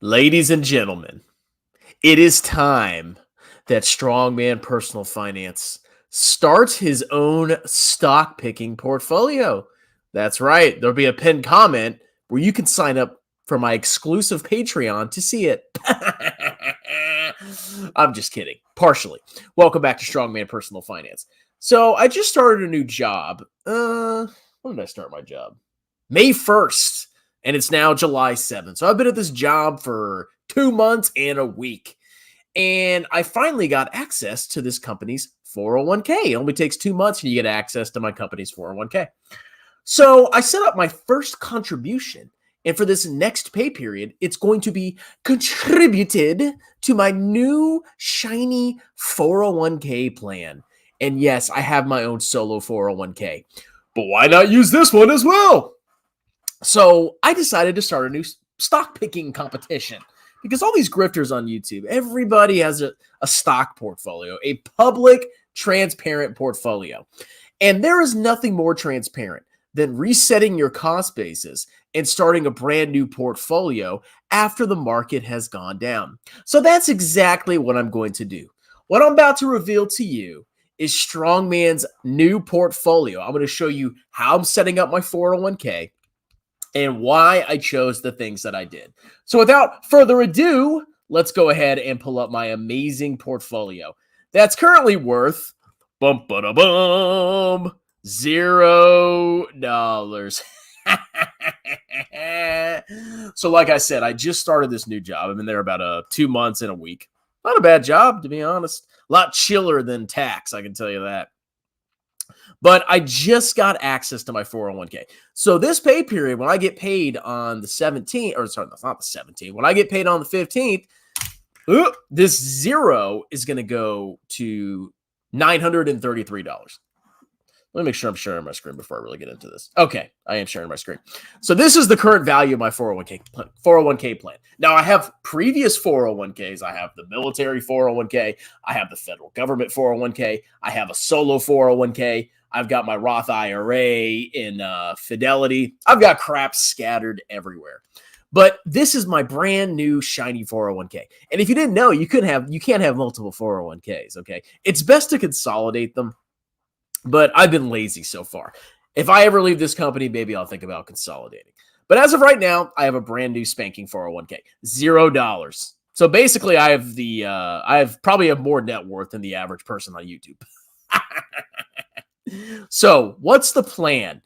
Ladies and gentlemen, it is time that Strongman Personal Finance starts his own stock picking portfolio. That's right. There'll be a pinned comment where you can sign up for my exclusive Patreon to see it. I'm just kidding. Partially. Welcome back to Strongman Personal Finance. So I just started a new job. When did I start my job? May 1st. And it's now July 7th. So I've been at this job for 2 months and a week. And I finally got access to this company's 401k. It only takes 2 months and you get access to my company's 401k. So I set up my first contribution. And for this next pay period, it's going to be contributed to my new shiny 401k plan. And yes, I have my own solo 401k. But why not use this one as well? So I decided to start a new stock picking competition because all these grifters on YouTube, everybody has a stock portfolio, a public, transparent portfolio. And there is nothing more transparent than resetting your cost basis and starting a brand new portfolio after the market has gone down. So that's exactly what I'm going to do. What I'm about to reveal to you is Strongman's new portfolio. I'm going to show you how I'm setting up my 401k and why I chose the things that I did. So without further ado, let's go ahead and pull up my amazing portfolio. That's currently worth $0. So like I said, I just started this new job. I've been there about 2 months and a week. Not a bad job, to be honest. A lot chiller than tax, I can tell you that. But I just got access to my 401k. So this pay period, when I get paid on the 17th, or sorry, that's not the 17th, when I get paid on the 15th, this zero is going to go to $933. Let me make sure I'm sharing my screen before I really get into this. Okay, I am sharing my screen. So this is the current value of my 401k plan. Now, I have previous 401ks. I have the military 401k. I have the federal government 401k. I have a solo 401k. I've got my Roth IRA in Fidelity. I've got crap scattered everywhere. But this is my brand new shiny 401k. And if you didn't know, you can't have multiple 401ks, okay? It's best to consolidate them. But I've been lazy so far. If I ever leave this company, maybe I'll think about consolidating. But as of right now, I have a brand new spanking 401k, $0. So basically, I have probably more net worth than the average person on YouTube. So what's the plan?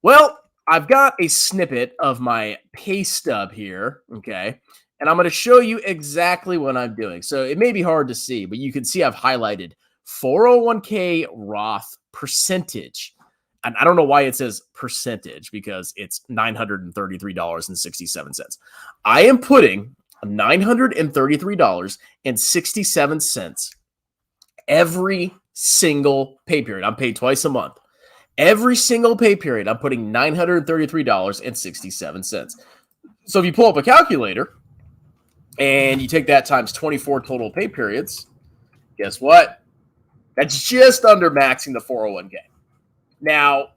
Well, I've got a snippet of my pay stub here, okay? And I'm going to show you exactly what I'm doing. So it may be hard to see, but you can see I've highlighted 401k Roth percentage. And I don't know why it says percentage because it's $933.67. I am putting $933.67 every single pay period. I'm paid twice a month. Every single pay period, I'm putting $933.67. So if you pull up a calculator and you take that times 24 total pay periods, guess what? That's just under maxing the 401k. Now,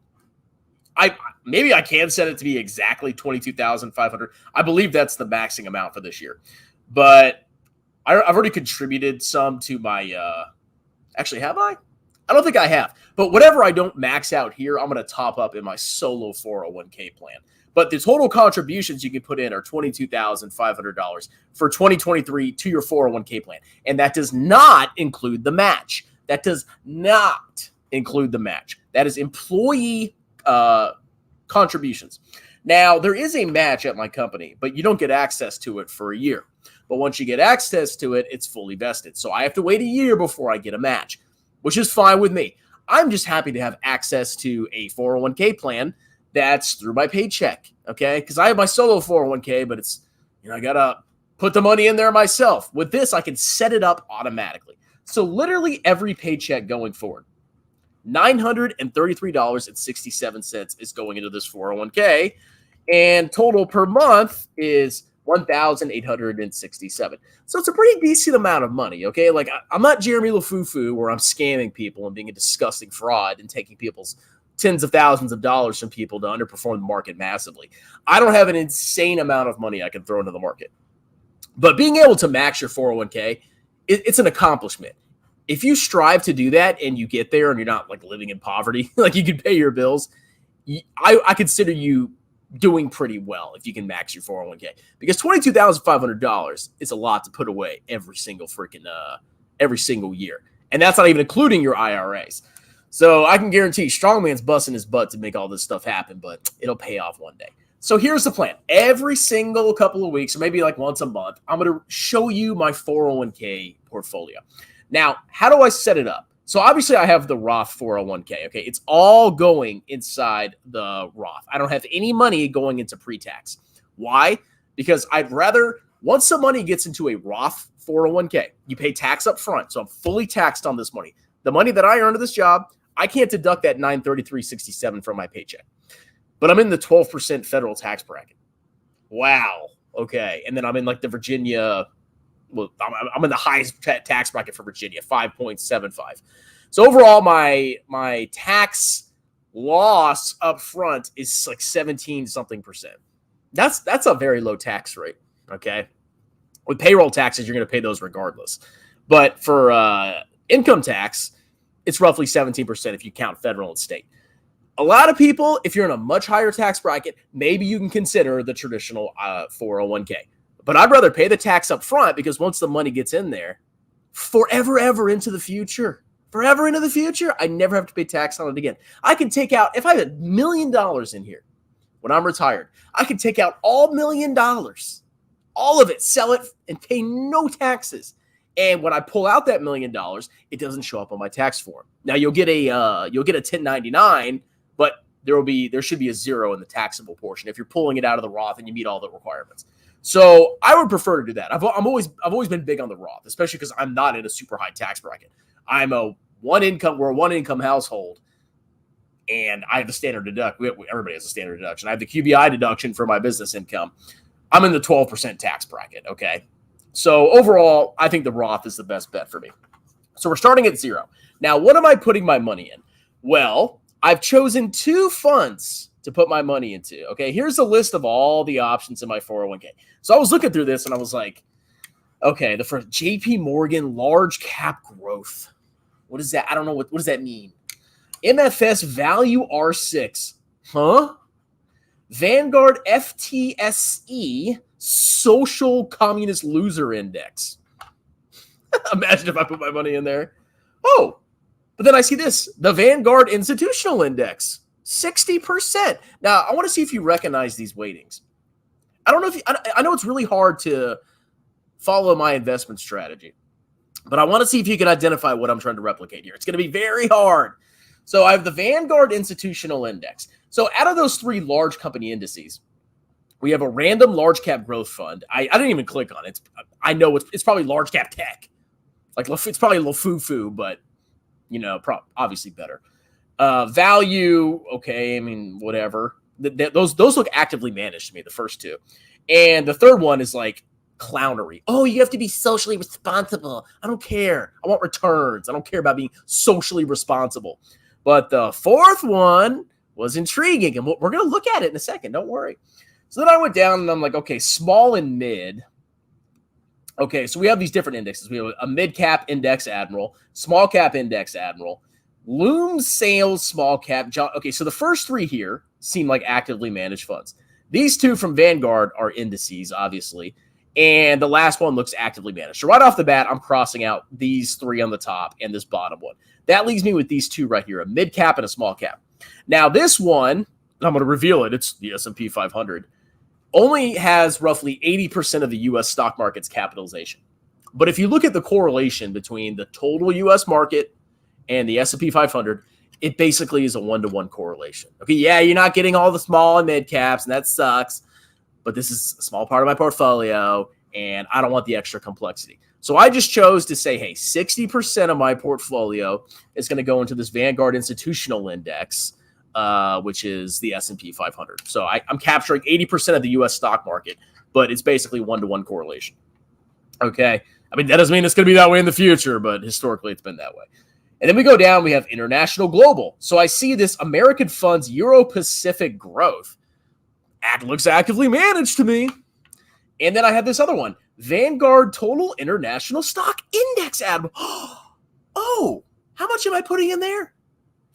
maybe I can set it to be exactly $22,500. I believe that's the maxing amount for this year. But I've already contributed some to my actually, have I? I don't think I have. But whatever I don't max out here, I'm going to top up in my solo 401k plan. But the total contributions you can put in are $22,500 for 2023 to your 401k plan. And that does not include the match. That does not include the match. That is employee contributions. Now, there is a match at my company, but you don't get access to it for a year. But once you get access to it, it's fully vested. So I have to wait a year before I get a match, which is fine with me. I'm just happy to have access to a 401k plan that's through my paycheck, okay? Because I have my solo 401k, but it's, I got to put the money in there myself. With this, I can set it up automatically. So literally every paycheck going forward, $933.67 is going into this 401k, and total per month is $1,867. So it's a pretty decent amount of money, okay? Like, I'm not Jeremy Lefebvre where I'm scamming people and being a disgusting fraud and taking people's tens of thousands of dollars from people to underperform the market massively. I don't have an insane amount of money I can throw into the market. But being able to max your 401k, it's an accomplishment. If you strive to do that and you get there and you're not like living in poverty, like you can pay your bills, I consider you doing pretty well if you can max your 401k, because $22,500 is a lot to put away every single year. And that's not even including your IRAs. So I can guarantee Strongman's busting his butt to make all this stuff happen, but it'll pay off one day. So here's the plan. Every single couple of weeks, or maybe like once a month, I'm going to show you my 401k portfolio. Now, how do I set it up? So obviously I have the Roth 401k, okay? It's all going inside the Roth. I don't have any money going into pre-tax. Why? Because I'd rather, once the money gets into a Roth 401k, you pay tax up front. So I'm fully taxed on this money. The money that I earned at this job, I can't deduct that $933.67 from my paycheck. But I'm in the 12% federal tax bracket. Wow. Okay. And then I'm in like the Virginia, well, I'm in the highest tax bracket for Virginia, 5.75. So overall, my tax loss up front is like 17 something percent. That's a very low tax rate. Okay. With payroll taxes, you're going to pay those regardless. But for income tax, it's roughly 17% if you count federal and state. A lot of people, if you're in a much higher tax bracket, maybe you can consider the traditional 401k. But I'd rather pay the tax up front, because once the money gets in there, forever into the future, I never have to pay tax on it again. I can take out, if I have $1 million in here when I'm retired, I can take out all $1 million, all of it, sell it, and pay no taxes. And when I pull out that $1 million, it doesn't show up on my tax form. Now you'll get a 1099, but there should be a zero in the taxable portion if you're pulling it out of the Roth and you meet all the requirements. So I would prefer to do that. I've always been big on the Roth, especially because I'm not in a super high tax bracket. We're a one income household, and I have the standard deduction. Everybody has a standard deduction. I have the QBI deduction for my business income. I'm in the 12% tax bracket. Okay. So overall, I think the Roth is the best bet for me. So we're starting at zero. Now, what am I putting my money in? Well, I've chosen two funds to put my money into. Okay, here's a list of all the options in my 401k. So I was looking through this and I was like, okay, the first JP Morgan large cap growth. What is that? I don't know. What does that mean? MFS Value R6. Huh? Vanguard FTSE Social Communist Loser Index. Imagine if I put my money in there. Oh, but then I see this. The Vanguard Institutional Index. 60%. Now, I want to see if you recognize these weightings. I don't know if I know it's really hard to follow my investment strategy, but I want to see if you can identify what I'm trying to replicate here. It's going to be very hard. So I have the Vanguard Institutional Index. So out of those three large company indices, we have a random large cap growth fund. I didn't even click on it. I know it's probably large cap tech. Like it's probably Lefebvre, but obviously better. Value, okay, I mean, whatever. Those look actively managed to me, the first two. And the third one is like clownery. Oh, you have to be socially responsible. I don't care. I want returns. I don't care about being socially responsible. But the fourth one was intriguing, and we're going to look at it in a second. Don't worry. So then I went down, and I'm like, okay, small and mid. Okay, so we have these different indexes. We have a mid-cap index admiral, small-cap index admiral, Loom Sales Small Cap. Okay, so the first three here seem like actively managed funds. These two from Vanguard are indices, obviously, and the last one looks actively managed. So right off the bat, I'm crossing out these three on the top and this bottom one. That leaves me with these two right here, a mid cap and a small cap. Now this one, I'm going to reveal it. It's the S&P 500. Only has roughly 80% of the U.S. stock market's capitalization. But if you look at the correlation between the total U.S. market and the S&P 500, it basically is a one-to-one correlation. Okay, yeah, you're not getting all the small and mid caps, and that sucks, but this is a small part of my portfolio, and I don't want the extra complexity. So I just chose to say, hey, 60% of my portfolio is going to go into this Vanguard Institutional Index, which is the S&P 500. So I'm capturing 80% of the U.S. stock market, but it's basically one-to-one correlation. Okay, I mean, that doesn't mean it's going to be that way in the future, but historically it's been that way. And then we go down, we have International Global. So I see this American Funds Euro-Pacific Growth. Looks actively managed to me. And then I have this other one, Vanguard Total International Stock Index ad. Oh, how much am I putting in there?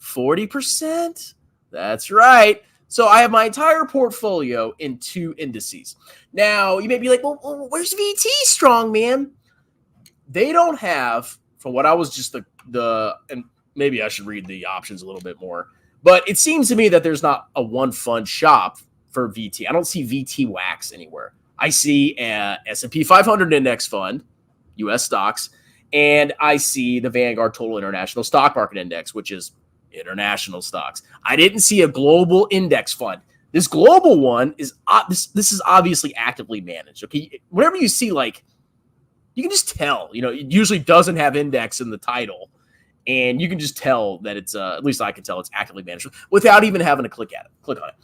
40%. That's right. So I have my entire portfolio in 2 indices. Now, you may be like, well, where's VT, strong man? They don't have, from what I was just and maybe I should read the options a little bit more, but it seems to me that there's not a one fund shop for VT. I don't see VT wax anywhere. I see a S&P 500 index fund, U.S. stocks, and I see the Vanguard Total International Stock Market Index, which is international stocks. I didn't see a global index fund. This global one is this is obviously actively managed. Okay, whenever you see, like, you can just tell, it usually doesn't have index in the title, and you can just tell that it's at least I can tell it's actively managed without even having to click on it.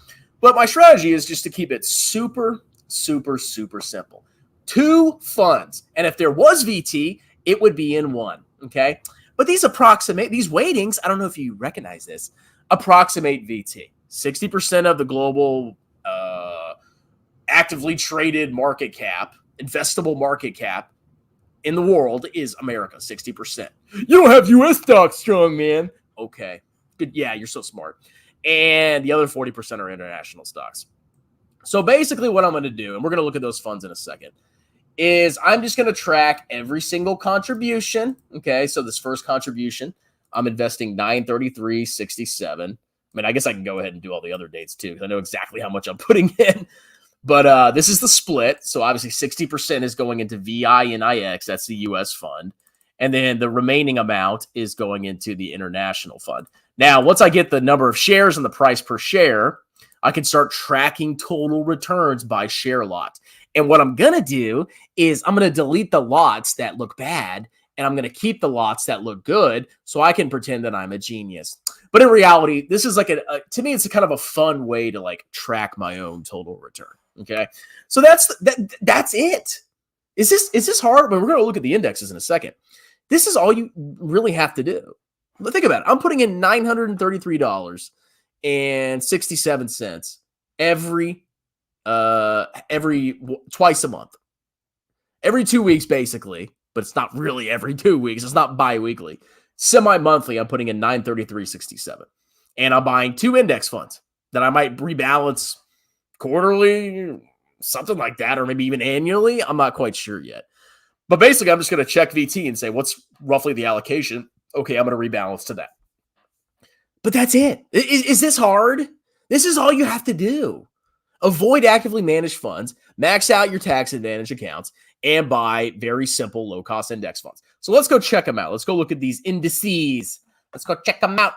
But my strategy is just to keep it super, super, super simple. 2 funds, and if there was VT, it would be in one. Okay. But these weightings, I don't know if you recognize this, approximate VT. 60% of the global actively traded market cap, investable market cap in the world is America, 60%. You don't have U.S. stocks, strong man. Okay. Good. Yeah, you're so smart. And the other 40% are international stocks. So basically what I'm going to do, and we're going to look at those funds in a second, is I'm just going to track every single contribution. Okay, so this first contribution, I'm investing $933.67. I mean, I guess I can go ahead and do all the other dates too, because I know exactly how much I'm putting in. But this is the split. So obviously 60% is going into VINIX. That's the U.S. fund. And then the remaining amount is going into the international fund. Now, once I get the number of shares and the price per share, I can start tracking total returns by share lot. And what I'm going to do is I'm going to delete the lots that look bad, and I'm going to keep the lots that look good so I can pretend that I'm a genius. But in reality, this is like to me, it's a kind of a fun way to like track my own total return. Okay. So that's it. Is this hard? But we're going to look at the indexes in a second. This is all you really have to do. But think about it. I'm putting in $933.67 every twice a month, every 2 weeks, basically, but it's not really every 2 weeks. It's not bi-weekly. Semi-monthly, I'm putting in $933.67, and I'm buying 2 index funds that I might rebalance quarterly, something like that, or maybe even annually. I'm not quite sure yet. But basically, I'm just going to check VT and say, what's roughly the allocation? Okay, I'm going to rebalance to that. But that's it. Is this hard? This is all you have to do. Avoid actively managed funds, max out your tax advantage accounts, and buy very simple low-cost index funds. So let's go check them out. Let's go look at these indices. Let's go check them out.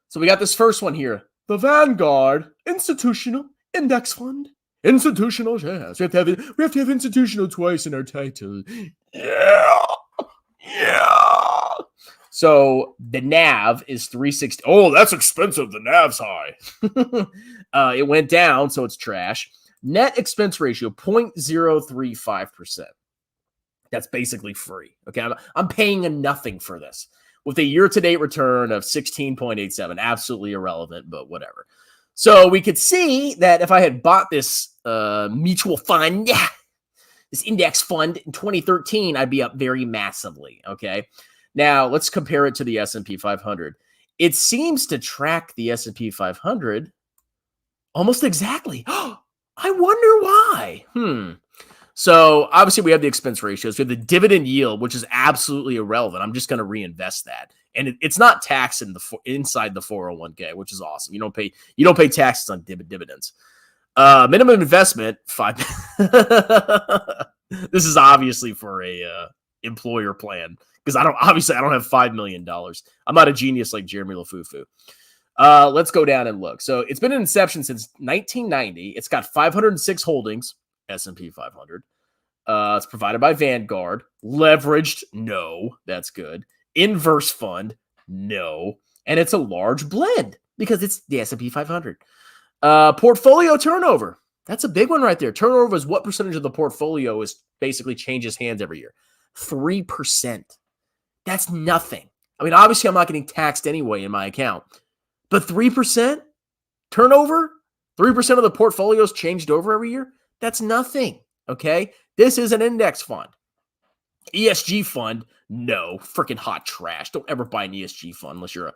So we got this first one here. The Vanguard Institutional Index Fund. Institutional, yes. We have to have institutional twice in our title. Yeah. So the NAV is 360. Oh, that's expensive. The NAV's high. It went down, so it's trash. Net expense ratio, 0.035%. That's basically free. Okay, I'm paying nothing for this. With a year-to-date return of 16.87, absolutely irrelevant, but whatever. So we could see that if I had bought this mutual fund, this index fund in 2013, I'd be up very massively. Okay. Now, let's compare it to the S&P 500. It seems to track the S&P 500 almost exactly. I wonder why. So, obviously, we have the expense ratios. We have the dividend yield, which is absolutely irrelevant. I'm just going to reinvest that. And it's not taxed inside the 401k, which is awesome. You don't pay taxes on dividends. Minimum investment, 5. This is obviously for a employer plan, because I don't have $5 million. I'm not a genius like Jeremy Lefebvre. Let's go down and look. So it's been in inception since 1990. It's got 506 holdings, S&P 500. It's provided by Vanguard. Leveraged, no, that's good. Inverse fund, no. And it's a large blend because it's the S&P 500. Portfolio turnover. That's a big one right there. Turnover is what percentage of the portfolio is basically changes hands every year. 3%. That's nothing. I mean, obviously, I'm not getting taxed anyway in my account. But 3% turnover, 3% of the portfolios changed over every year, that's nothing, okay? This is an index fund. ESG fund, no. Freaking hot trash. Don't ever buy an ESG fund unless you're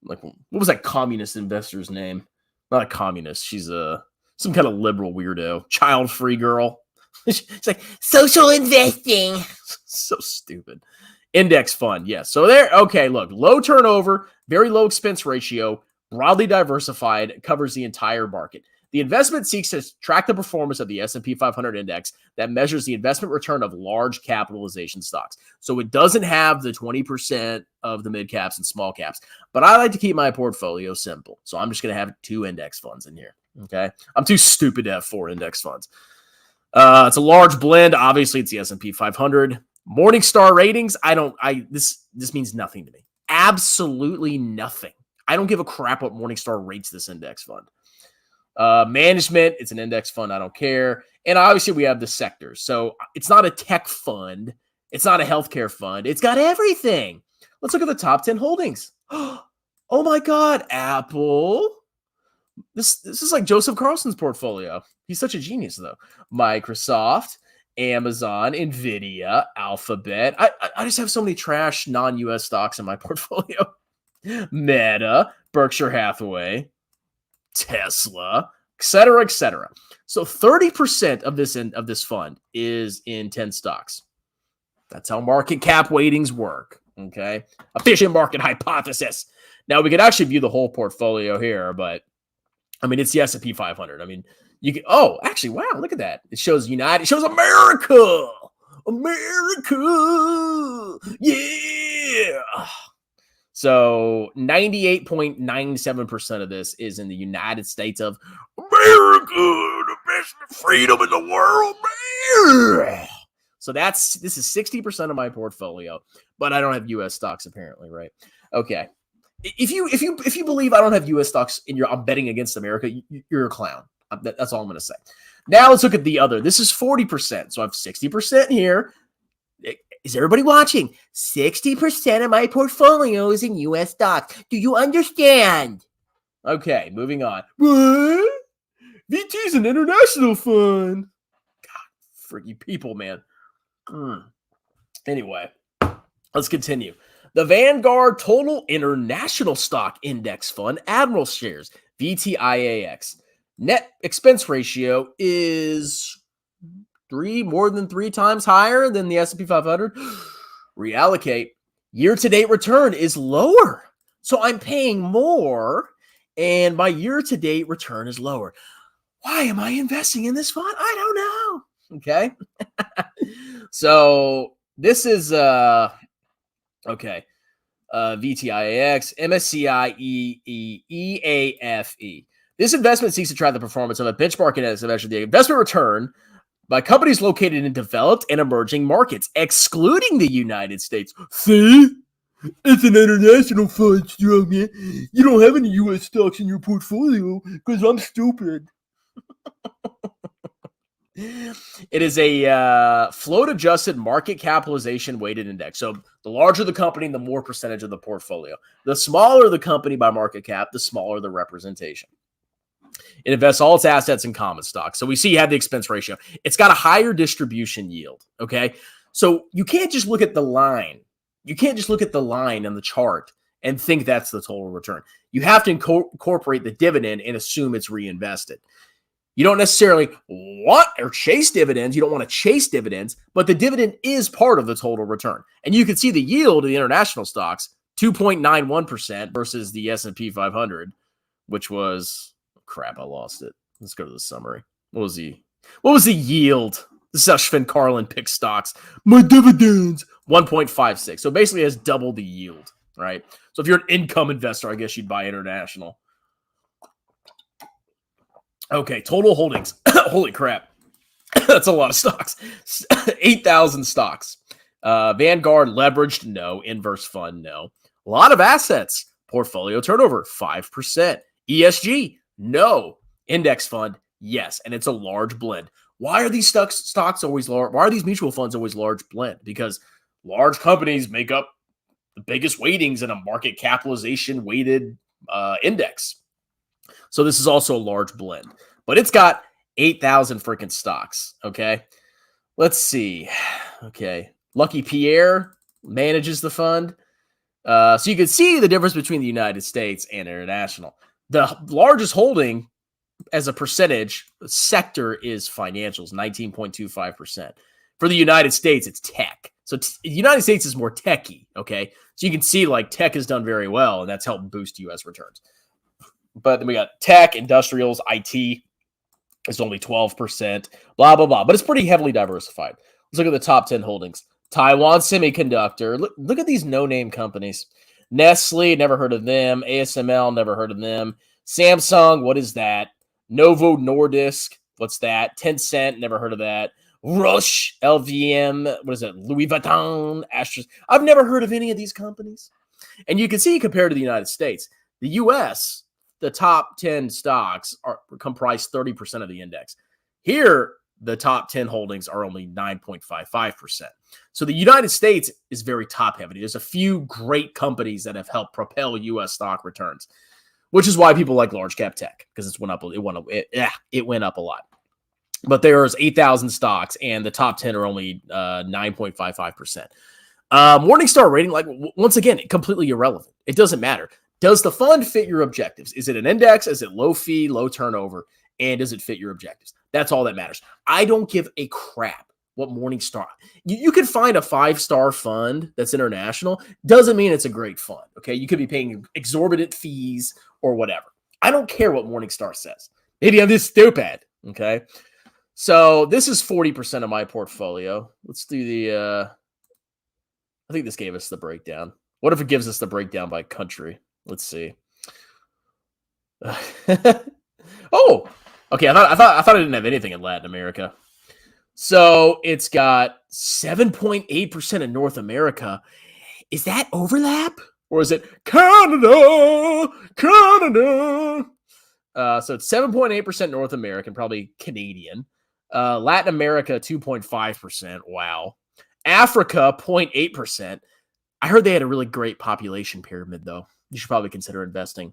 what was that communist investor's name? Not a communist. She's some kind of liberal weirdo. Child-free girl. She's like, social investing. So stupid. Index fund, yes. So there, okay, look, low turnover, very low expense ratio, broadly diversified, covers the entire market. The investment seeks to track the performance of the S&P 500 index that measures the investment return of large capitalization stocks. So it doesn't have the 20% of the mid caps and small caps, but I like to keep my portfolio simple. So I'm just going to have 2 index funds in here. Okay. I'm too stupid to have 4 index funds. It's a large blend. Obviously it's the S&P 500. Morningstar ratings. This means nothing to me. Absolutely nothing. I don't give a crap what Morningstar rates this index fund. Management, it's an index fund. I don't care. And obviously we have the sectors. So it's not a tech fund. It's not a healthcare fund. It's got everything. Let's look at the top 10 holdings. Oh my God, Apple. This is like Joseph Carlson's portfolio. He's such a genius though. Microsoft, Amazon, Nvidia, Alphabet. I just have so many trash non-US stocks in my portfolio. Meta, Berkshire Hathaway, Tesla, etc., etc. So 30% of this fund is in 10 stocks. That's how market cap weightings work. Okay, efficient market hypothesis. Now we could actually view the whole portfolio here, but I mean it's the S&P 500. I mean you can. Oh, actually, wow! Look at that. It shows United. It shows America. America. Yeah. So 98.97% of this is in the United States of America, the best freedom in the world, man. So this is 60% of my portfolio, but I don't have U.S. stocks apparently, right? Okay. If you believe I don't have U.S. stocks and I'm betting against America, you're a clown. That's all I'm going to say. Now let's look at the other. This is 40%. So I have 60% here. Is everybody watching? 60% of my portfolio is in U.S. stocks. Do you understand? Okay, moving on. What? VT is an international fund. God, freaky people, man. Anyway, let's continue. The Vanguard Total International Stock Index Fund, Admiral Shares, VTIAX. Net expense ratio is more than 3 times higher than the S&P 500. Reallocate. Year-to-date return is lower. So I'm paying more, and my year-to-date return is lower. Why am I investing in this fund? I don't know. Okay. So this is okay. VTIAX, MSCI EAFE. This investment seeks to track the performance of a benchmark index to measure the investment return by companies located in developed and emerging markets, excluding the United States. See? It's an international fund, strongman. You don't have any U.S. stocks in your portfolio because I'm stupid. It is a float-adjusted market capitalization weighted index. So the larger the company, the more percentage of the portfolio. The smaller the company by market cap, the smaller the representation. It invests all its assets in common stock. So we see you have the expense ratio. It's got a higher distribution yield, okay? So you can't just look at the line. You can't just look at the line on the chart and think that's the total return. You have to incorporate the dividend and assume it's reinvested. You don't necessarily want or chase dividends. You don't want to chase dividends, but the dividend is part of the total return. And you can see the yield of the international stocks, 2.91% versus the S&P 500, which was... Crap, I lost it. Let's go to the summary. What was the yield? This is how Sven Carlin picks stocks. My dividends, 1.56. So basically it has double the yield, right? So if you're an income investor, I guess you'd buy international. Okay, total holdings. Holy crap. That's a lot of stocks. 8,000 stocks. Vanguard leveraged, no. Inverse fund, no. A lot of assets. Portfolio turnover, 5%. ESG, no. Index fund, yes. And it's a large blend. Why are these stocks always large? Why are these mutual funds always large blend? Because large companies make up the biggest weightings in a market capitalization weighted index. So this is also a large blend. But it's got 8,000 freaking stocks, okay? Let's see. Okay. Lucky Pierre manages the fund. So you can see the difference between the United States and international. The largest holding as a percentage sector is financials, 19.25%. For the United States, it's tech. So the United States is more techy, okay? So you can see like tech has done very well, and that's helped boost U.S. returns. But then we got tech, industrials, IT is only 12%, blah, blah, blah. But it's pretty heavily diversified. Let's look at the top 10 holdings. Taiwan Semiconductor. Look at these no-name companies. Nestle, never heard of them. ASML, never heard of them. Samsung, what is that? Novo Nordisk, what's that? Tencent, never heard of that. Roche, LVM, what is it? Louis Vuitton, Astra. I've never heard of any of these companies. And you can see compared to the United States, the U.S., the top 10 stocks comprise 30% of the index. Here, the top 10 holdings are only 9.55%. So the United States is very top heavy. There's a few great companies that have helped propel U.S. stock returns, which is why people like large cap tech, because it went up a lot. But there's 8,000 stocks, and the top 10 are only 9.55%. Morningstar rating, like once again, completely irrelevant. It doesn't matter. Does the fund fit your objectives? Is it an index? Is it low fee, low turnover? And does it fit your objectives? That's all that matters. I don't give a crap what Morningstar. You could find a 5-star fund that's international. Doesn't mean it's a great fund. Okay, you could be paying exorbitant fees or whatever. I don't care what Morningstar says. Maybe I'm just stupid. Okay, so this is 40% of my portfolio. Let's do the. I think this gave us the breakdown. What if it gives us the breakdown by country? Let's see. Oh, okay. I thought I didn't have anything in Latin America. So it's got 7.8% in North America. Is that overlap? Or is it Canada? Canada. So it's 7.8% North American, probably Canadian. Latin America, 2.5%. Wow. Africa, 0.8%. I heard they had a really great population pyramid, though. You should probably consider investing.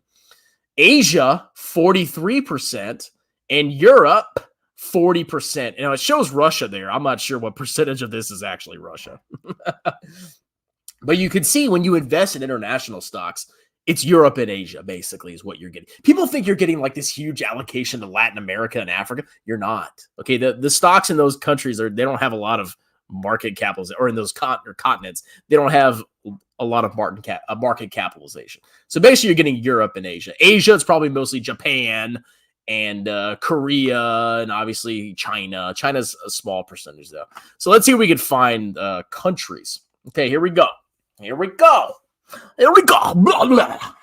Asia, 43%. And Europe, 40%. You know, it shows Russia there. I'm not sure what percentage of this is actually Russia. But you can see when you invest in international stocks, it's Europe and Asia, basically, is what you're getting. People think you're getting like this huge allocation to Latin America and Africa. You're not. Okay, the stocks in those countries, they don't have a lot of market capitalization, or in those continents, they don't have a lot of market capitalization. So basically, you're getting Europe and Asia. Asia is probably mostly Japan and Korea, and obviously China. China's a small percentage, though. So let's see if we can find countries. Okay, here we go. Here we go. Blah, blah, blah.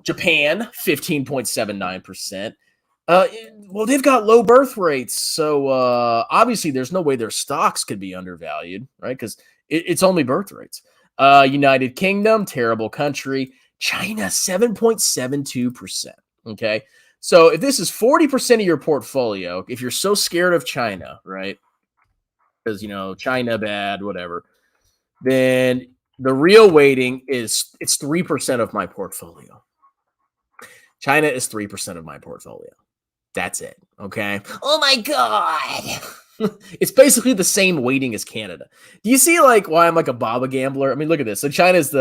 Japan, 15.79%. Well, they've got low birth rates, so obviously there's no way their stocks could be undervalued, right? Because it's only birth rates. United Kingdom, terrible country. China, 7.72%. Okay, so if this is 40% of your portfolio, if you're so scared of China, right? Because, China bad, whatever, then the real weighting is it's 3% of my portfolio. China is 3% of my portfolio. That's it. Okay. Oh my God. It's basically the same weighting as Canada. Do you see like why I'm like a Baba gambler? I mean, look at this. So China's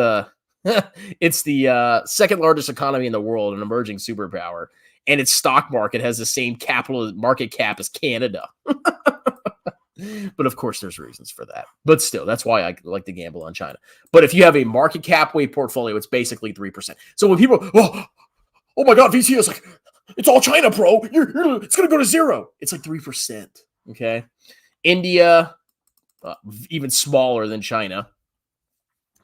it's the second largest economy in the world, an emerging superpower, and its stock market has the same capital market cap as Canada. But of course, there's reasons for that. But still, that's why I like to gamble on China. But if you have a market cap weight portfolio, it's basically 3%. So when people, oh my God, VC is like, it's all China, bro. It's going to go to zero. It's like 3%. Okay. India, even smaller than China.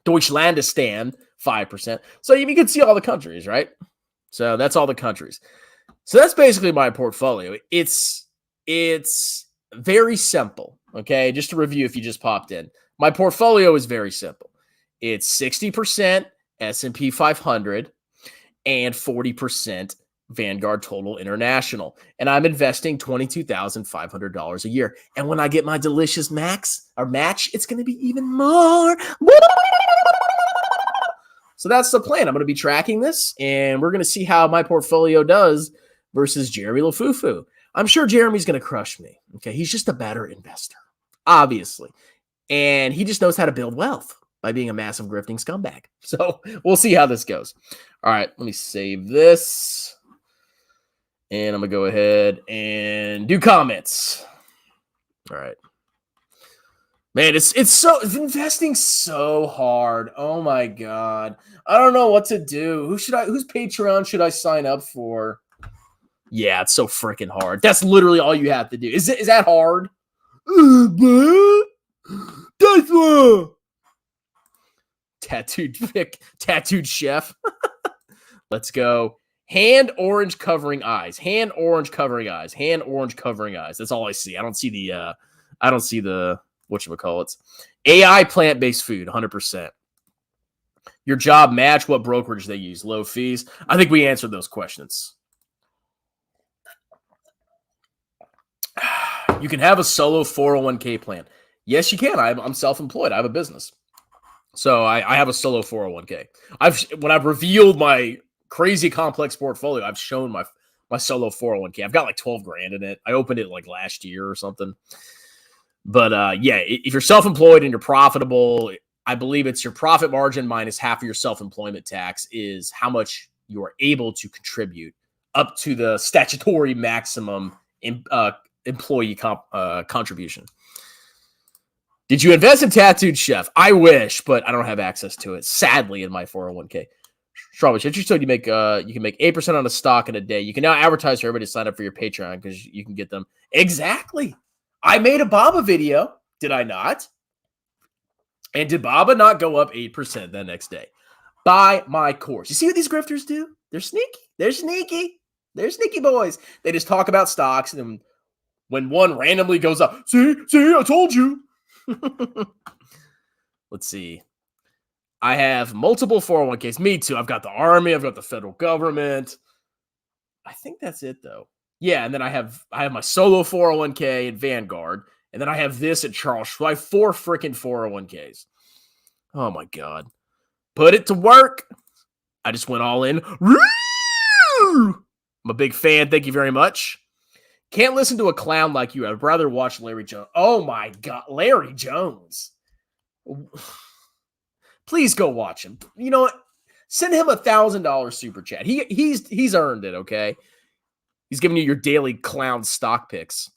Deutschlandistan, 5%. So you can see all the countries, right? So that's all the countries. So that's basically my portfolio. It's very simple, okay? Just to review if you just popped in. My portfolio is very simple. It's 60% S&P 500 and 40% Vanguard Total International. And I'm investing $22,500 a year. And when I get my delicious match, it's going to be even more. So that's the plan. I'm going to be tracking this, and we're going to see how my portfolio does versus Jeremy Lefebvre. I'm sure Jeremy's going to crush me. Okay, he's just a better investor. obviously. And he just knows how to build wealth by being a massive grifting scumbag. So we'll see how this goes. All right, let me save this. And I'm going to go ahead and do comments. All right. Man, it's investing so hard. Oh my God. I don't know what to do. Whose Patreon should I sign up for? Yeah, it's so freaking hard. That's literally all you have to do. Is that hard? That's tattooed chef. Let's go. Hand orange covering eyes. Hand orange covering eyes. Hand orange covering eyes. That's all I see. I don't see the whatchamacallits. AI plant-based food, 100%. Your job match, what brokerage they use, low fees. I think we answered those questions. You can have a solo 401k plan. Yes, you can. I'm self-employed. I have a business. So I have a solo 401k. When I've revealed my crazy complex portfolio, I've shown my solo 401k. I've got like 12 grand in it. I opened it like last year or something. But yeah, if you're self-employed and you're profitable, I believe it's your profit margin minus half of your self-employment tax is how much you are able to contribute up to the statutory maximum employee contribution. Did you invest in Tattooed Chef? I wish, but I don't have access to it, sadly, in my 401k. Strawberry, interested you can make 8% on a stock in a day. You can now advertise for everybody to sign up for your Patreon because you can get them. Exactly. I made a Baba video, did I not? And did Baba not go up 8% the next day? Buy my course. You see what these grifters do? They're sneaky. They're sneaky. They're sneaky boys. They just talk about stocks, and when one randomly goes up, see, I told you. Let's see. I have multiple 401ks. Me too. I've got the Army. I've got the federal government. I think that's it, though. Yeah, and then I have my solo 401k at Vanguard, and then I have this at Charles Schwab. I have 4 freaking 401ks. Oh, my God. Put it to work. I just went all in. I'm a big fan. Thank you very much. Can't listen to a clown like you. I'd rather watch Larry Jones. Oh, my God. Larry Jones. Please go watch him. You know what? Send him $1,000 super chat. He's earned it, okay? He's giving you your daily clown stock picks.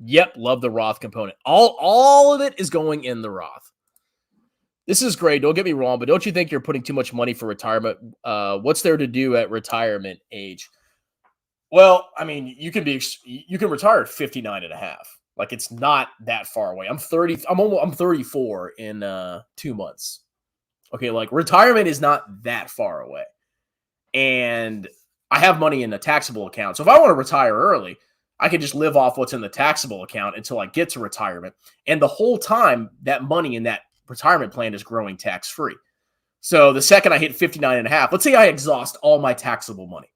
Yep, love the Roth component. All of it is going in the Roth. This is great. Don't get me wrong, but don't you think you're putting too much money for retirement? What's there to do at retirement age? Well, I mean, you can retire at 59 and a half. Like, it's not that far away. I'm 34 in 2 months. Okay, like, retirement is not that far away. And I have money in a taxable account. So if I want to retire early, I can just live off what's in the taxable account until I get to retirement. And the whole time, that money in that retirement plan is growing tax-free. So the second I hit 59 and a half, let's say I exhaust all my taxable money.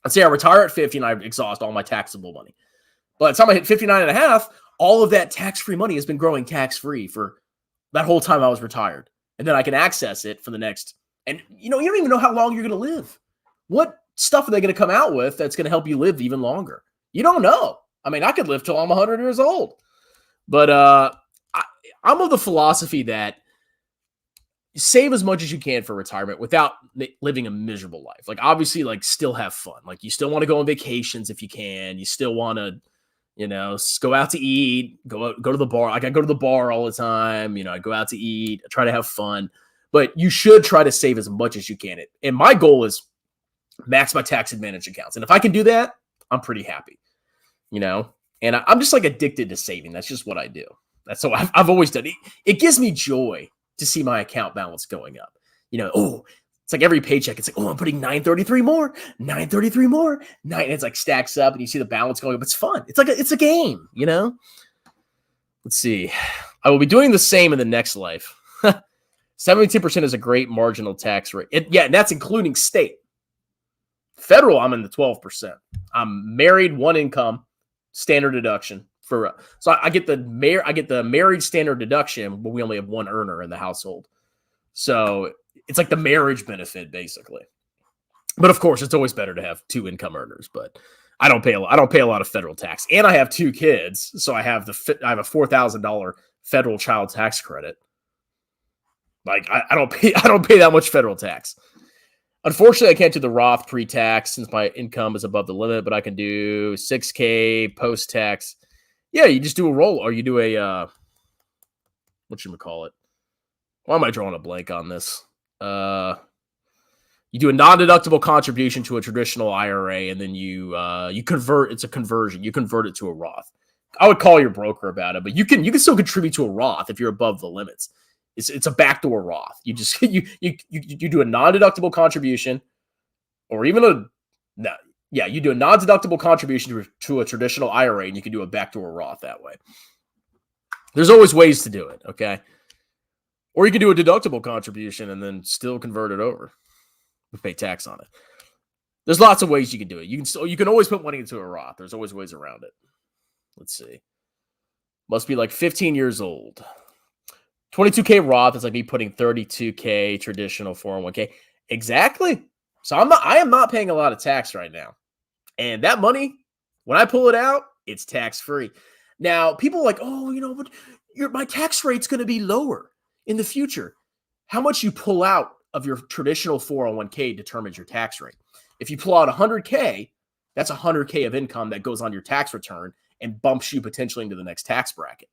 Let's say I retire at 50 and I exhaust all my taxable money. By the time I hit 59 and a half, all of that tax-free money has been growing tax-free for that whole time I was retired. And then I can access it for the next, and you don't even know how long you're going to live. What stuff are they going to come out with that's going to help you live even longer? You don't know. I mean, I could live till I'm 100 years old. But I'm of the philosophy that save as much as you can for retirement without living a miserable life. Like, obviously, like, still have fun. Like, you still want to go on vacations if you can. You still want to, go out to eat, go to the bar. Like, I go to the bar all the time. I go out to eat. I try to have fun. But you should try to save as much as you can. And my goal is max my tax advantage accounts. And if I can do that, I'm pretty happy, And I'm just, like, addicted to saving. That's just what I do. That's what I've always done. It gives me joy to see my account balance going up. It's like every paycheck. It's like, I'm putting $933 more, $933 more, and it's like stacks up, and you see the balance going up. It's fun. It's a game, Let's see. I will be doing the same in the next life. 72% is a great marginal tax rate. And that's including state. Federal, I'm in the 12%. I'm married, one income, standard deduction. So I get the married standard deduction, but we only have one earner in the household. So it's like the marriage benefit, basically. But of course, it's always better to have 2 income earners. But I don't pay a lot of federal tax, and I have 2 kids, so I have a $4,000 federal child tax credit. Like I don't pay that much federal tax. Unfortunately, I can't do the Roth pre-tax since my income is above the limit, but I can do $6K post-tax. Yeah, you just do a roll, or you do a whatchamacallit. Why am I drawing a blank on this? You do a non-deductible contribution to a traditional IRA, and then you convert. It's a conversion. You convert it to a Roth. I would call your broker about it, but you can still contribute to a Roth if you're above the limits. It's a backdoor Roth. You just you do a non-deductible contribution, or even you do a non-deductible contribution to a traditional IRA, and you can do a backdoor Roth that way. There's always ways to do it, okay? Or you can do a deductible contribution and then still convert it over. We pay tax on it. There's lots of ways you can do it. You can always put money into a Roth. There's always ways around it. Let's see. Must be like 15 years old. 22K Roth is like me putting 32K traditional 401k. Exactly. So I am not paying a lot of tax right now. And that money, when I pull it out, it's tax free. Now, people are like, oh, but my tax rate's going to be lower in the future. How much you pull out of your traditional 401k determines your tax rate. If you pull out 100K, that's 100K of income that goes on your tax return and bumps you potentially into the next tax bracket.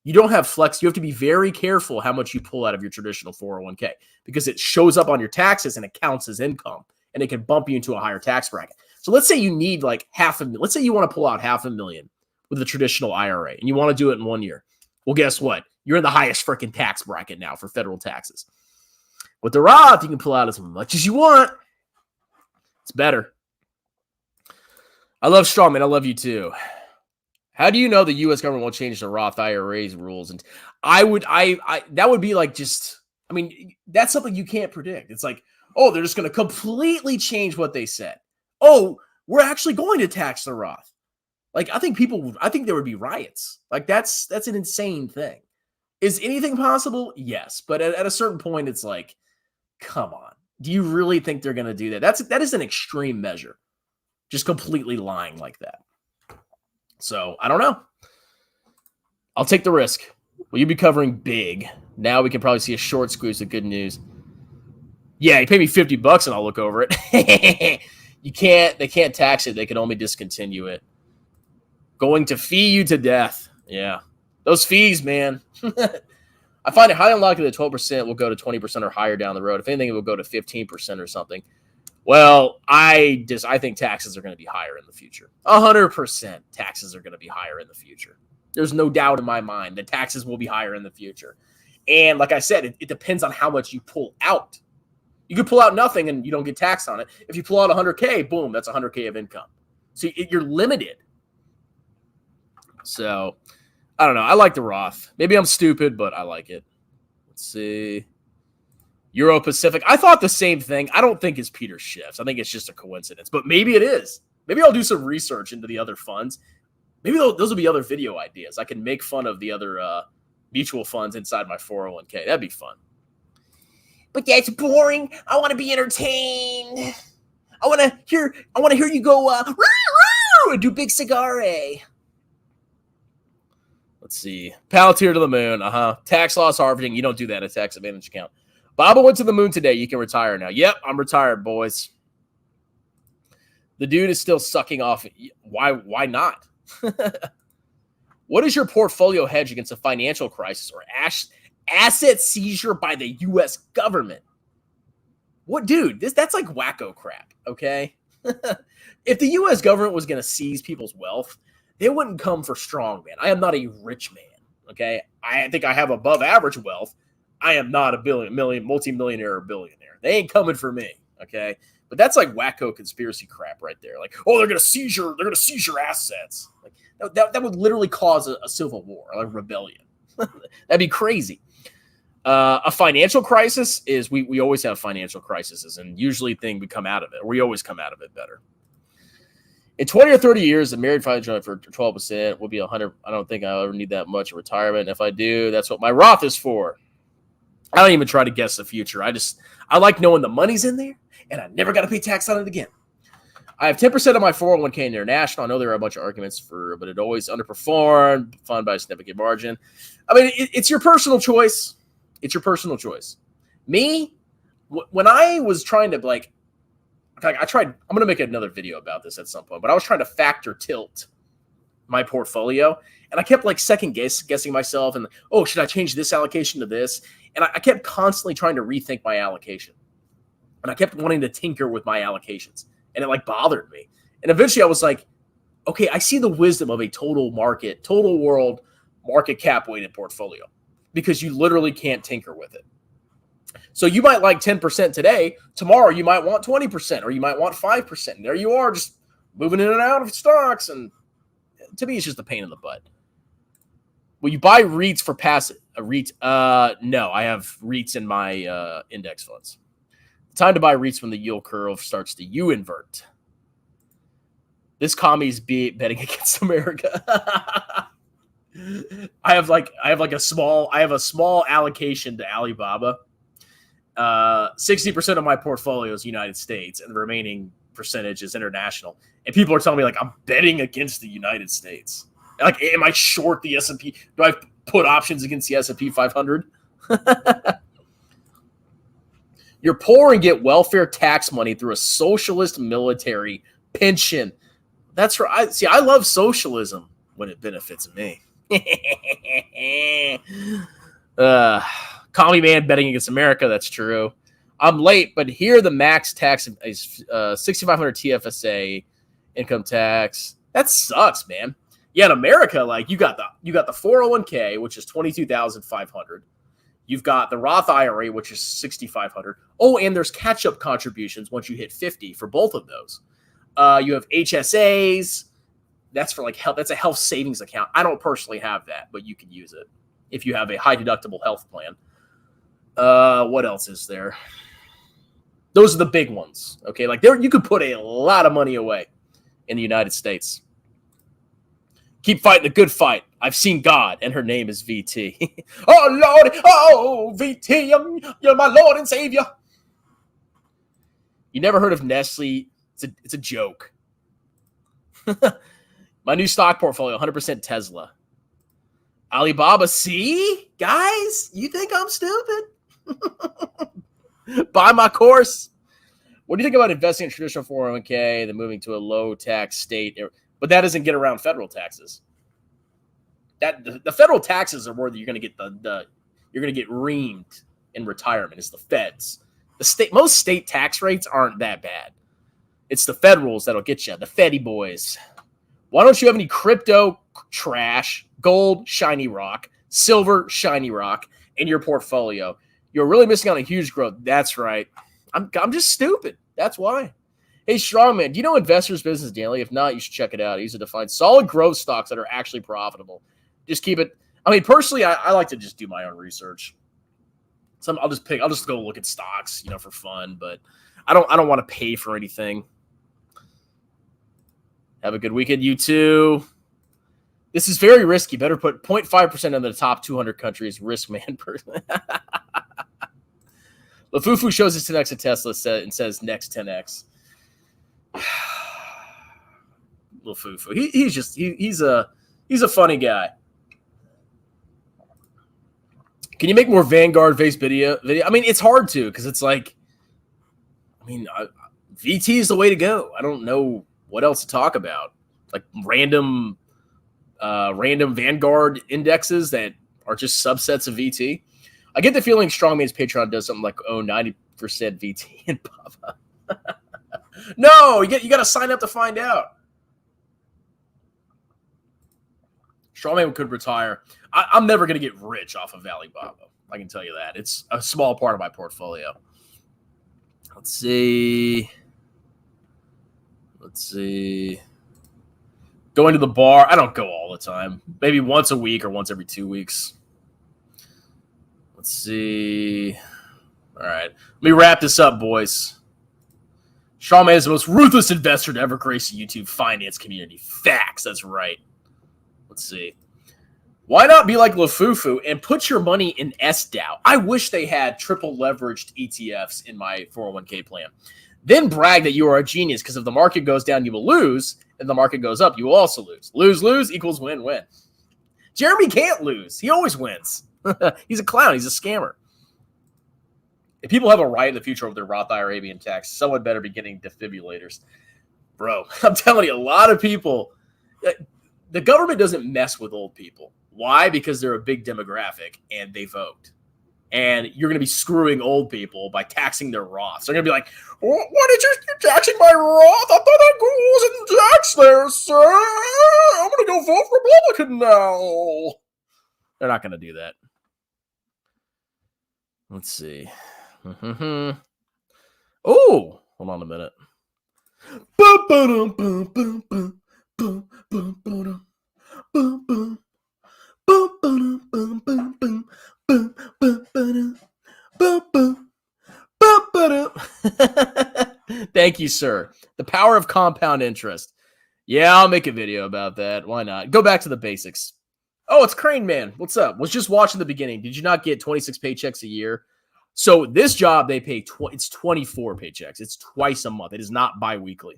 You don't have flex. You have to be very careful how much you pull out of your traditional 401k because it shows up on your taxes and it counts as income and it can bump you into a higher tax bracket. So let's say you need like let's say you want to pull out $500,000 with a traditional IRA and you want to do it in 1 year. Well, guess what? You're in the highest freaking tax bracket now for federal taxes. With the Roth, you can pull out as much as you want. It's better. I love Strongman. I love you too. How do you know the U.S. government won't change the Roth IRA's rules? And that would be like that's something you can't predict. It's like, oh, they're just going to completely change what they said. Oh, we're actually going to tax the Roth. Like, I think there would be riots. Like, that's an insane thing. Is anything possible? Yes. But at a certain point, it's like, come on. Do you really think they're going to do that? That is an extreme measure. Just completely lying like that. So, I don't know. I'll take the risk. Will you be covering big? Now we can probably see a short squeeze of good news. Yeah, you pay me $50 and I'll look over it. They can't tax it. They can only discontinue it. Going to fee you to death. Yeah. Those fees, man. I find it highly unlikely that 12% will go to 20% or higher down the road. If anything, it will go to 15% or something. Well, I think taxes are going to be higher in the future. 100% taxes are going to be higher in the future. There's no doubt in my mind that taxes will be higher in the future. And like I said, it depends on how much you pull out. You could pull out nothing and you don't get taxed on it. If you pull out 100K, boom, that's 100K of income. So you're limited. So I don't know. I like the Roth. Maybe I'm stupid, but I like it. Let's see. Euro Pacific. I thought the same thing. I don't think it's Peter Schiff's. I think it's just a coincidence, but maybe it is. Maybe I'll do some research into the other funds. Maybe those will be other video ideas. I can make fun of the other mutual funds inside my 401k. That'd be fun. But that's boring. I want to be entertained. I want to hear you go and do big cigar. Let's see. Palantir to the moon. Tax loss harvesting. You don't do that in a tax advantage account. Baba went to the moon today. You can retire now. Yep, I'm retired, boys. The dude is still sucking off. Why not? What is your portfolio hedge against a financial crisis or asset seizure by the U.S. government? What, dude? That's like wacko crap, okay? If the U.S. government was going to seize people's wealth, they wouldn't come for Strongman. I am not a rich man, okay? I think I have above average wealth. I am not a multi-millionaire or billionaire. They ain't coming for me, okay? But that's like wacko conspiracy crap right there. Like, oh, they're gonna seize your assets. Like that would literally cause a civil war, like rebellion. That'd be crazy. A financial crisis is we always have financial crises, and usually we come out of it. We always come out of it better. In 20 or 30 years, a married filing for 12% will be 100. I don't think I'll ever need that much in retirement. If I do, that's what my Roth is for. I don't even try to guess the future. I like knowing the money's in there, and I never got to pay tax on it again. I have 10% of my 401k in international. I know there are a bunch of arguments but it always underperformed, fund by a significant margin. I mean, it's your personal choice. It's your personal choice. Me, when I was trying to I'm going to make another video about this at some point, but I was trying to factor tilt my portfolio, and I kept second guessing myself and, oh, should I change this allocation to this? And I kept constantly trying to rethink my allocation, and I kept wanting to tinker with my allocations, and it bothered me. And eventually I was like, okay, I see the wisdom of a total world market cap weighted portfolio, because you literally can't tinker with it. So you might like 10% today. Tomorrow you might want 20%, or you might want 5%. And there you are, just moving in and out of stocks. And to me, it's just a pain in the butt. Will you buy REITs for passive? No, I have REITs in my index funds. Time to buy REITs when the yield curve starts to U-invert. This commie's betting against America. I have a small allocation to Alibaba. 60% of my portfolio is United States, and the remaining percentage is international. And people are telling me I'm betting against the United States. Am I short the S&P? Do I put options against the S&P 500? You're poor and get welfare tax money through a socialist military pension. That's right. See, I love socialism when it benefits me. Commie man betting against America. That's true. I'm late, but here the max tax is 6,500 TFSA income tax. That sucks, man. Yeah, in America, you got the 401k, which is 22,500. You've got the Roth IRA, which is 6,500. Oh, and there's catch-up contributions once you hit 50 for both of those. You have HSAs. That's for health. That's a health savings account. I don't personally have that, but you can use it if you have a high deductible health plan. What else is there? Those are the big ones. Okay, you could put a lot of money away in the United States. Keep fighting the good fight. I've seen God, and her name is VT. Oh, Lord. Oh, VT, you're my Lord and Savior. You never heard of Nestle? It's a joke. My new stock portfolio, 100% Tesla. Alibaba, see? Guys, you think I'm stupid? Buy my course. What do you think about investing in traditional 401k, then moving to a low-tax state? But that doesn't get around federal taxes. The federal taxes are where you're going to get you're going to get reamed in retirement. It's the feds. Most state tax rates aren't that bad. It's the federals that'll get you, the Feddy boys. Why don't you have any crypto trash, gold, shiny rock, silver, shiny rock in your portfolio? You're really missing out on a huge growth. That's right. I'm just stupid. That's why. Hey, Strongman, do you know Investors Business Daily? If not, you should check it out. Easy to find solid growth stocks that are actually profitable. Just keep it. I mean, personally, I like to just do my own research. I'll just go look at stocks, for fun. But I don't want to pay for anything. Have a good weekend, you too. This is very risky. Better put 0.5% of the top 200 countries risk man person. Lefebvre shows his 10x at Tesla and says next 10x. Lefebvre. He's a funny guy. Can you make more Vanguard-based video? I mean, it's hard to because it's VT is the way to go. I don't know what else to talk about. Random Vanguard indexes that are just subsets of VT. I get the feeling Strongman's Patreon does something 90% VT and Baba. No, you got to sign up to find out. Strongman could retire. I'm never going to get rich off of Alibaba. I can tell you that. It's a small part of my portfolio. Let's see. Going to the bar. I don't go all the time. Maybe once a week or once every 2 weeks. Let's see. All right. Let me wrap this up, boys. Strongman is the most ruthless investor to ever grace the YouTube finance community. Facts. That's right. Let's see. Why not be like Lefebvre and put your money in SDAO? I wish they had triple leveraged ETFs in my 401k plan. Then brag that you are a genius because if the market goes down, you will lose. If the market goes up, you will also lose. Lose, lose equals win, win. Jeremy can't lose. He always wins. He's a clown. He's a scammer. If people have a right in the future over their Roth IRA being taxed, someone better be getting defibrillators. Bro, I'm telling you, a lot of people, the government doesn't mess with old people. Why? Because they're a big demographic and they vote. And you're going to be screwing old people by taxing their Roths. They're going to be like, what did you're taxing my Roth? I thought I wasn't taxed there, sir. I'm going to go vote Republican now. They're not going to do that. Let's see. Oh, hold on a minute. Thank you, sir. The power of compound interest. Yeah, I'll make a video about that. Why not? Go back to the basics. Oh, it's Crane Man. What's up? Was just watching the beginning. Did you not get 26 paychecks a year? So this job, they pay it's 24 paychecks. It's twice a month. It is not bi-weekly.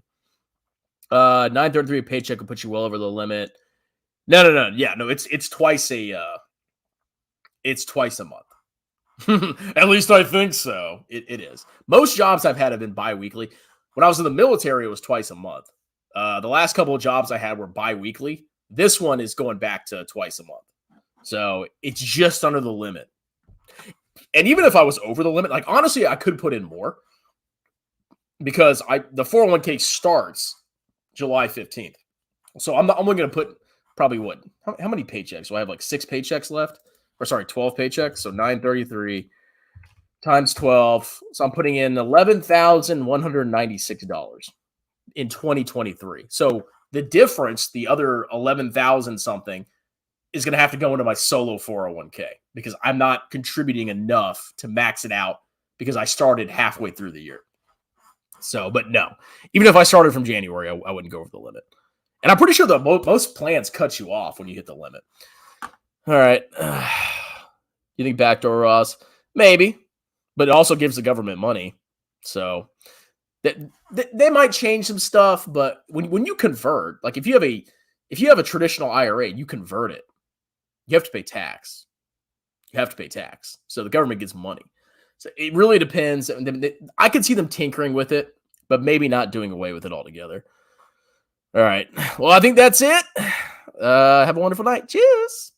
933 a paycheck will put you well over the limit. No. Yeah, no, it's twice a month. At least I think so. It is. Most jobs I've had have been bi-weekly. When I was in the military, it was twice a month. The last couple of jobs I had were bi-weekly. This one is going back to twice a month. So it's just under the limit. And even if I was over the limit, like honestly, I could put in more because the 401k starts July 15th. So I'm only going to put probably how many paychecks? So I have like 6 paychecks left. Or sorry, 12 paychecks. So 933 times 12. So I'm putting in $11,196 in 2023. So the difference, the other 11,000 something, is going to have to go into my solo 401k because I'm not contributing enough to max it out because I started halfway through the year. So, but no, even if I started from January, I wouldn't go over the limit. And I'm pretty sure that most plans cut you off when you hit the limit. All right. You think backdoor Roths? Maybe, but it also gives the government money. So they might change some stuff, but when you convert, like if you have a traditional IRA, you convert it, you have to pay tax. So the government gets money. So it really depends. I could see them tinkering with it, but maybe not doing away with it altogether. All right. Well, I think that's it. Have a wonderful night. Cheers.